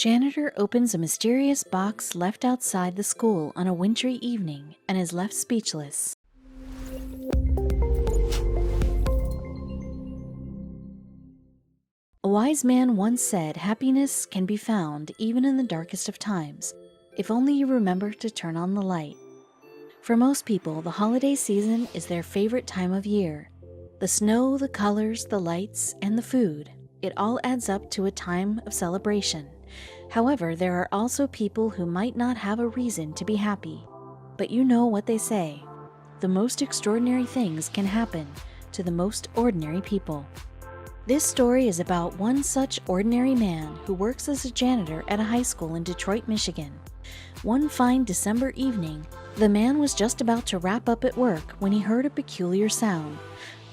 Janitor opens a mysterious box left outside the school on a wintry evening and is left speechless. A wise man once said happiness can be found even in the darkest of times, if only you remember to turn on the light. For most people, the holiday season is their favorite time of year. The snow, the colors, the lights, and the food, it all adds up to a time of celebration. However, there are also people who might not have a reason to be happy. But you know what they say. The most extraordinary things can happen to the most ordinary people. This story is about one such ordinary man who works as a janitor at a high school in Detroit, Michigan. One fine December evening, the man was just about to wrap up at work when he heard a peculiar sound.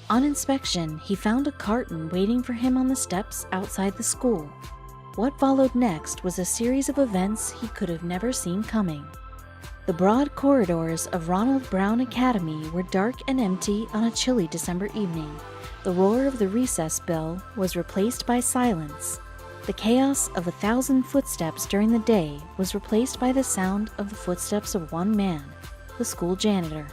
On inspection, he found a carton waiting for him on the steps outside the school. What followed next was a series of events he could have never seen coming. The broad corridors of Ronald Brown Academy were dark and empty on a chilly December evening. The roar of the recess bell was replaced by silence. The chaos of 1,000 footsteps during the day was replaced by the sound of the footsteps of one man, the school janitor.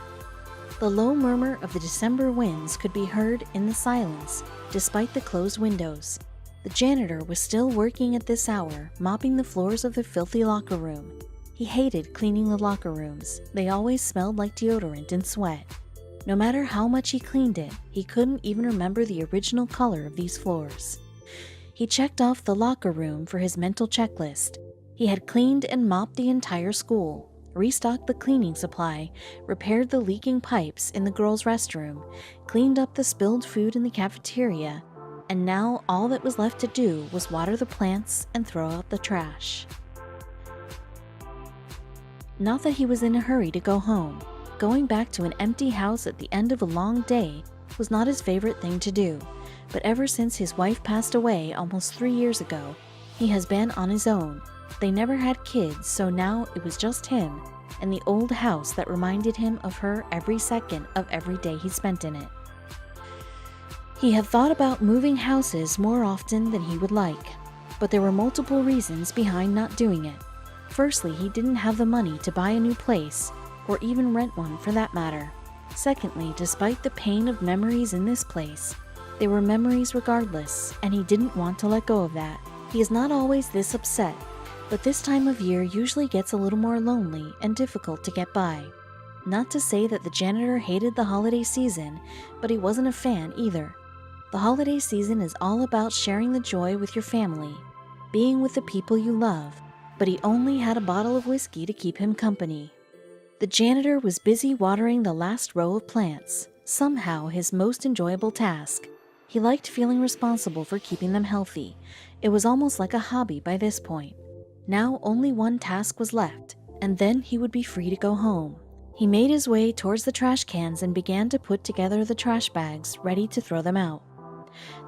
The low murmur of the December winds could be heard in the silence, despite the closed windows. The janitor was still working at this hour, mopping the floors of the filthy locker room. He hated cleaning the locker rooms. They always smelled like deodorant and sweat. No matter how much he cleaned it, he couldn't even remember the original color of these floors. He checked off the locker room for his mental checklist. He had cleaned and mopped the entire school, restocked the cleaning supply, repaired the leaking pipes in the girls' restroom, cleaned up the spilled food in the cafeteria, and now all that was left to do was water the plants and throw out the trash. Not that he was in a hurry to go home. Going back to an empty house at the end of a long day was not his favorite thing to do, but ever since his wife passed away almost 3 years ago, he has been on his own. They never had kids, so now it was just him and the old house that reminded him of her every second of every day he spent in it. He had thought about moving houses more often than he would like, but there were multiple reasons behind not doing it. Firstly, he didn't have the money to buy a new place, or even rent one for that matter. Secondly, despite the pain of memories in this place, they were memories regardless, and he didn't want to let go of that. He is not always this upset, but this time of year usually gets a little more lonely and difficult to get by. Not to say that the janitor hated the holiday season, but he wasn't a fan either. The holiday season is all about sharing the joy with your family, being with the people you love, but he only had a bottle of whiskey to keep him company. The janitor was busy watering the last row of plants, somehow his most enjoyable task. He liked feeling responsible for keeping them healthy. It was almost like a hobby by this point. Now only one task was left, and then he would be free to go home. He made his way towards the trash cans and began to put together the trash bags, ready to throw them out.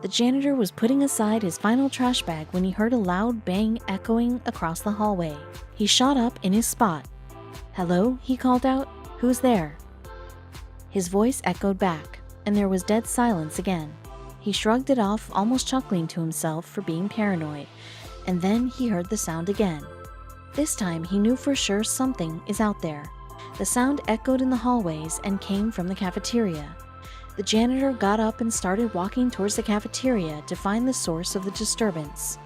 The janitor was putting aside his final trash bag when he heard a loud bang echoing across the hallway. He shot up in his spot. "Hello?" he called out. "Who's there?" His voice echoed back, and there was dead silence again. He shrugged it off, almost chuckling to himself for being paranoid, and then he heard the sound again. This time he knew for sure something is out there. The sound echoed in the hallways and came from the cafeteria. The janitor got up and started walking towards the cafeteria to find the source of the disturbance.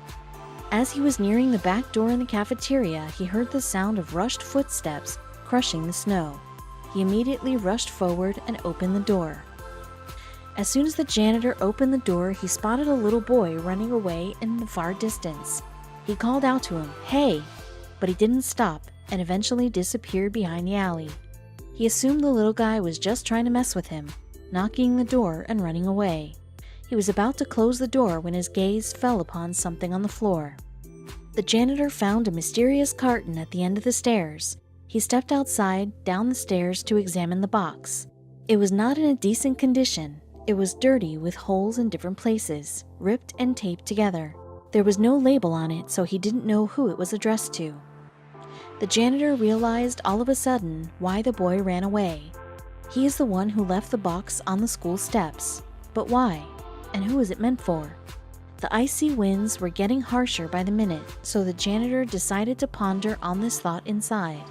As he was nearing the back door in the cafeteria, he heard the sound of rushed footsteps crushing the snow. He immediately rushed forward and opened the door. As soon as the janitor opened the door, he spotted a little boy running away in the far distance. He called out to him, "Hey!" but he didn't stop and eventually disappeared behind the alley. He assumed the little guy was just trying to mess with him, knocking the door and running away. He was about to close the door when his gaze fell upon something on the floor. The janitor found a mysterious carton at the end of the stairs. He stepped outside, down the stairs to examine the box. It was not in a decent condition. It was dirty with holes in different places, ripped and taped together. There was no label on it, so he didn't know who it was addressed to. The janitor realized all of a sudden why the boy ran away. He is the one who left the box on the school steps. But why? And who is it meant for? The icy winds were getting harsher by the minute, so the janitor decided to ponder on this thought inside.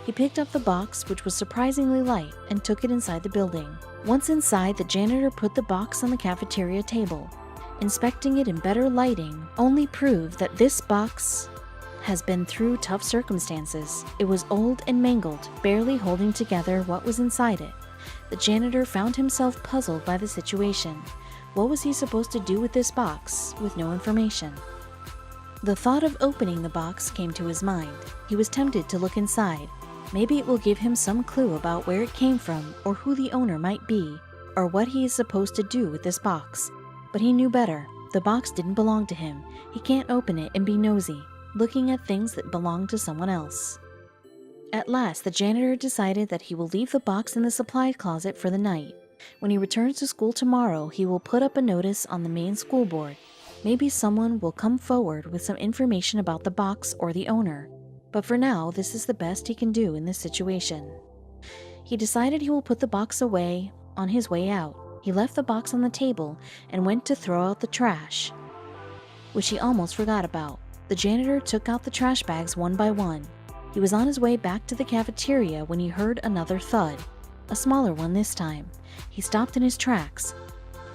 He picked up the box, which was surprisingly light, and took it inside the building. Once inside, the janitor put the box on the cafeteria table. Inspecting it in better lighting only proved that this box has been through tough circumstances. It was old and mangled, barely holding together what was inside it. The janitor found himself puzzled by the situation. What was he supposed to do with this box, with no information? The thought of opening the box came to his mind. He was tempted to look inside. Maybe it will give him some clue about where it came from, or who the owner might be, or what he is supposed to do with this box. But he knew better. The box didn't belong to him. He can't open it and be nosy, looking at things that belong to someone else. At last, the janitor decided that he will leave the box in the supply closet for the night. When he returns to school tomorrow, he will put up a notice on the main school board. Maybe someone will come forward with some information about the box or the owner. But for now, this is the best he can do in this situation. He decided he will put the box away on his way out. He left the box on the table and went to throw out the trash, which he almost forgot about. The janitor took out the trash bags one by one. He was on his way back to the cafeteria when he heard another thud, a smaller one this time. He stopped in his tracks.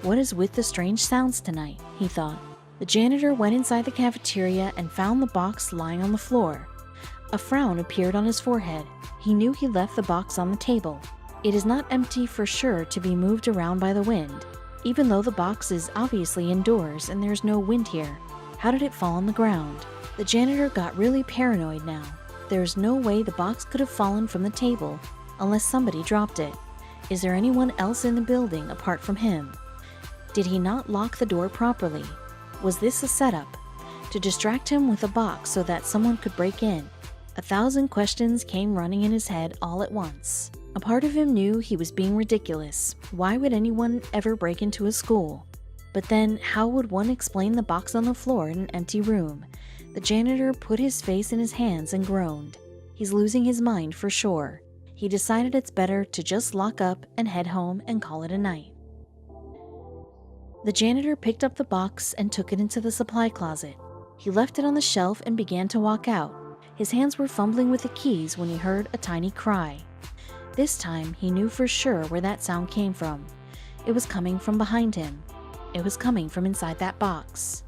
What is with the strange sounds tonight, he thought. The janitor went inside the cafeteria and found the box lying on the floor. A frown appeared on his forehead. He knew he left the box on the table. It is not empty for sure to be moved around by the wind, even though the box is obviously indoors and there's no wind here. How did it fall on the ground? The janitor got really paranoid now. There's no way the box could have fallen from the table unless somebody dropped it. Is there anyone else in the building apart from him? Did he not lock the door properly? Was this a setup to distract him with a box so that someone could break in? 1,000 questions came running in his head all at once. A part of him knew he was being ridiculous. Why would anyone ever break into a school? But then, how would one explain the box on the floor in an empty room? The janitor put his face in his hands and groaned. He's losing his mind for sure. He decided it's better to just lock up and head home and call it a night. The janitor picked up the box and took it into the supply closet. He left it on the shelf and began to walk out. His hands were fumbling with the keys when he heard a tiny cry. This time, he knew for sure where that sound came from. It was coming from behind him. It was coming from inside that box.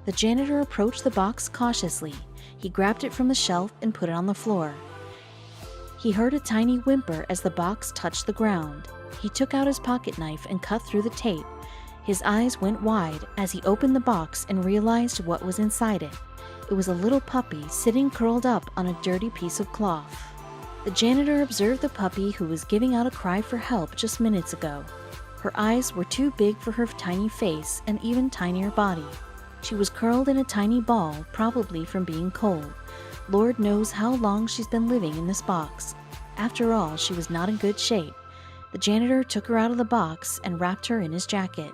The janitor approached the box cautiously. He grabbed it from the shelf and put it on the floor. He heard a tiny whimper as the box touched the ground. He took out his pocket knife and cut through the tape. His eyes went wide as he opened the box and realized what was inside it. It was a little puppy sitting curled up on a dirty piece of cloth. The janitor observed the puppy, who was giving out a cry for help just minutes ago. Her eyes were too big for her tiny face and even tinier body. She was curled in a tiny ball, probably from being cold. Lord knows how long she's been living in this box. After all, she was not in good shape. The janitor took her out of the box and wrapped her in his jacket.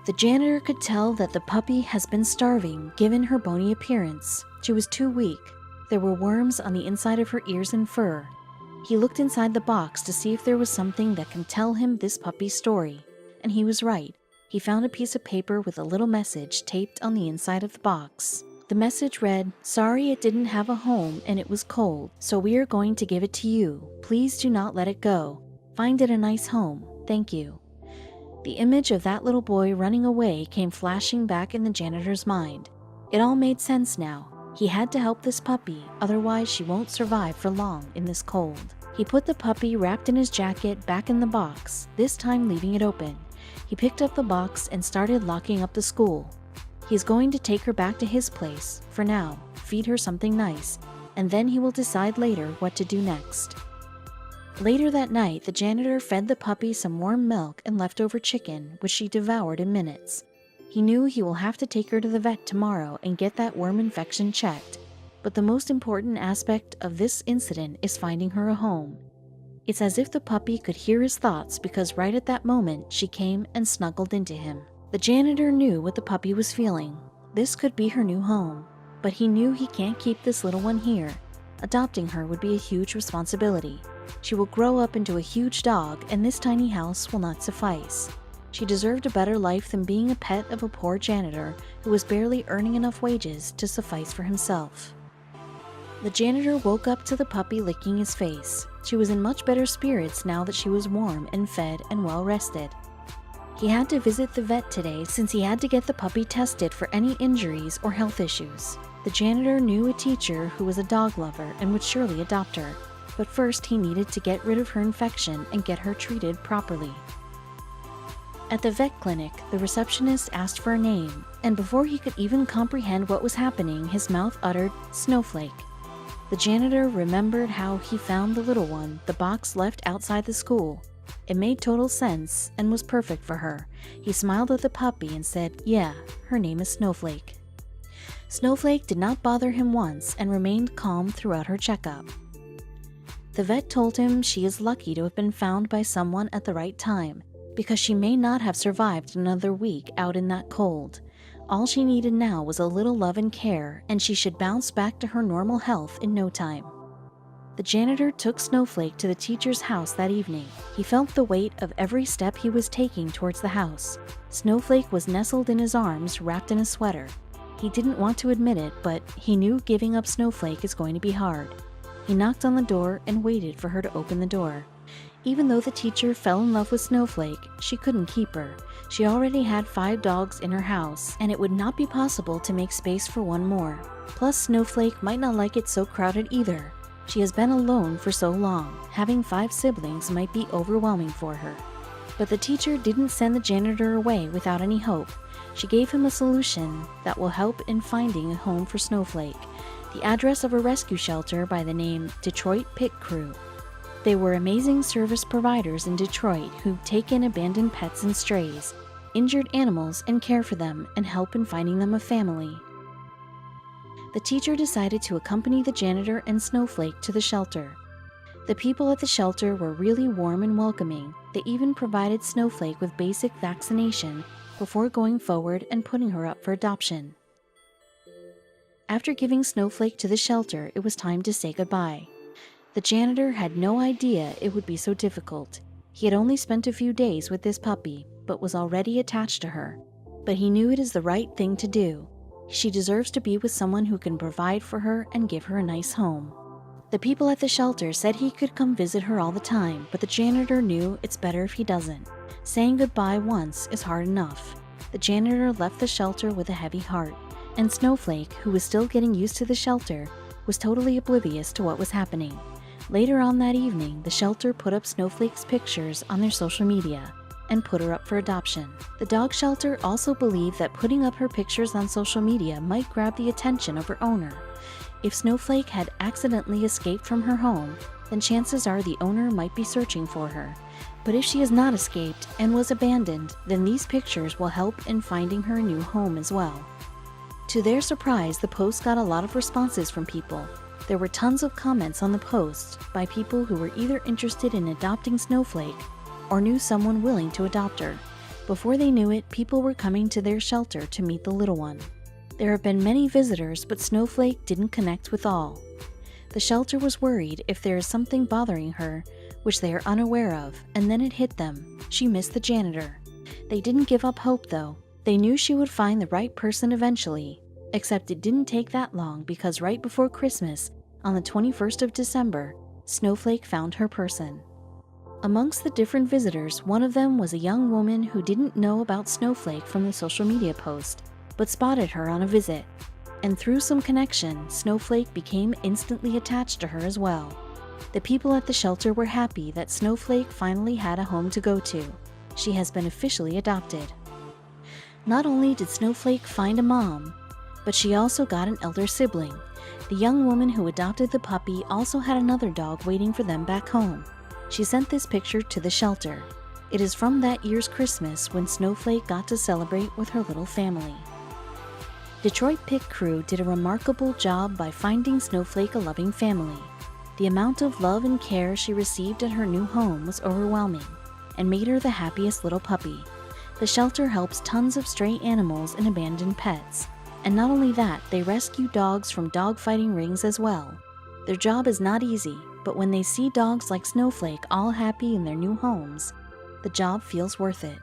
The janitor could tell that the puppy has been starving, given her bony appearance. She was too weak. There were worms on the inside of her ears and fur. He looked inside the box to see if there was something that can tell him this puppy's story. And he was right. He found a piece of paper with a little message taped on the inside of the box. The message read, "Sorry it didn't have a home and it was cold, so we are going to give it to you. Please do not let it go. Find it a nice home. Thank you." The image of that little boy running away came flashing back in the janitor's mind. It all made sense now. He had to help this puppy, otherwise she won't survive for long in this cold. He put the puppy wrapped in his jacket back in the box, this time leaving it open. He picked up the box and started locking up the school. He's going to take her back to his place, for now, feed her something nice, and then he will decide later what to do next. Later that night, the janitor fed the puppy some warm milk and leftover chicken, which she devoured in minutes. He knew he will have to take her to the vet tomorrow and get that worm infection checked. But the most important aspect of this incident is finding her a home. It's as if the puppy could hear his thoughts, because right at that moment she came and snuggled into him. The janitor knew what the puppy was feeling. This could be her new home, but he knew he can't keep this little one here. Adopting her would be a huge responsibility. She will grow up into a huge dog, and this tiny house will not suffice. She deserved a better life than being a pet of a poor janitor who was barely earning enough wages to suffice for himself. The janitor woke up to the puppy licking his face. She was in much better spirits now that she was warm and fed and well rested. He had to visit the vet today since he had to get the puppy tested for any injuries or health issues. The janitor knew a teacher who was a dog lover and would surely adopt her, but first he needed to get rid of her infection and get her treated properly. At the vet clinic, the receptionist asked for a name, and before he could even comprehend what was happening, his mouth uttered, "Snowflake." The janitor remembered how he found the little one, the box left outside the school. It made total sense and was perfect for her. He smiled at the puppy and said, "Yeah, her name is Snowflake." Snowflake did not bother him once and remained calm throughout her checkup. The vet told him she is lucky to have been found by someone at the right time, because she may not have survived another week out in that cold. All she needed now was a little love and care, and she should bounce back to her normal health in no time. The janitor took Snowflake to the teacher's house that evening. He felt the weight of every step he was taking towards the house. Snowflake was nestled in his arms, wrapped in a sweater. He didn't want to admit it, but he knew giving up Snowflake is going to be hard. He knocked on the door and waited for her to open the door. Even though the teacher fell in love with Snowflake, she couldn't keep her. She already had 5 dogs in her house, and it would not be possible to make space for one more. Plus, Snowflake might not like it so crowded either. She has been alone for so long. Having 5 siblings might be overwhelming for her. But the teacher didn't send the janitor away without any hope. She gave him a solution that will help in finding a home for Snowflake. The address of a rescue shelter by the name Detroit Pit Crew. They were amazing service providers in Detroit who take in abandoned pets and strays, injured animals, and care for them and help in finding them a family. The teacher decided to accompany the janitor and Snowflake to the shelter. The people at the shelter were really warm and welcoming. They even provided Snowflake with basic vaccination before going forward and putting her up for adoption. After giving Snowflake to the shelter, it was time to say goodbye. The janitor had no idea it would be so difficult. He had only spent a few days with this puppy, but was already attached to her. But he knew it is the right thing to do. She deserves to be with someone who can provide for her and give her a nice home. The people at the shelter said he could come visit her all the time, but the janitor knew it's better if he doesn't. Saying goodbye once is hard enough. The janitor left the shelter with a heavy heart, and Snowflake, who was still getting used to the shelter, was totally oblivious to what was happening. Later on that evening, the shelter put up Snowflake's pictures on their social media and put her up for adoption. The dog shelter also believed that putting up her pictures on social media might grab the attention of her owner. If Snowflake had accidentally escaped from her home, then chances are the owner might be searching for her. But if she has not escaped and was abandoned, then these pictures will help in finding her a new home as well. To their surprise, the post got a lot of responses from people. There were tons of comments on the post by people who were either interested in adopting Snowflake or knew someone willing to adopt her. Before they knew it, people were coming to their shelter to meet the little one. There have been many visitors, but Snowflake didn't connect with all. The shelter was worried if there is something bothering her, which they are unaware of, and then it hit them. She missed the janitor. They didn't give up hope, though. They knew she would find the right person eventually, except it didn't take that long because right before Christmas, on the 21st of December, Snowflake found her person. Amongst the different visitors, one of them was a young woman who didn't know about Snowflake from the social media post, but spotted her on a visit. And through some connection, Snowflake became instantly attached to her as well. The people at the shelter were happy that Snowflake finally had a home to go to. She has been officially adopted. Not only did Snowflake find a mom, but she also got an elder sibling. The young woman who adopted the puppy also had another dog waiting for them back home. She sent this picture to the shelter. It is from that year's Christmas when Snowflake got to celebrate with her little family. Detroit Pit Crew did a remarkable job by finding Snowflake a loving family. The amount of love and care she received at her new home was overwhelming and made her the happiest little puppy. The shelter helps tons of stray animals and abandoned pets. And not only that, they rescue dogs from dog fighting rings as well. Their job is not easy, but when they see dogs like Snowflake all happy in their new homes, the job feels worth it.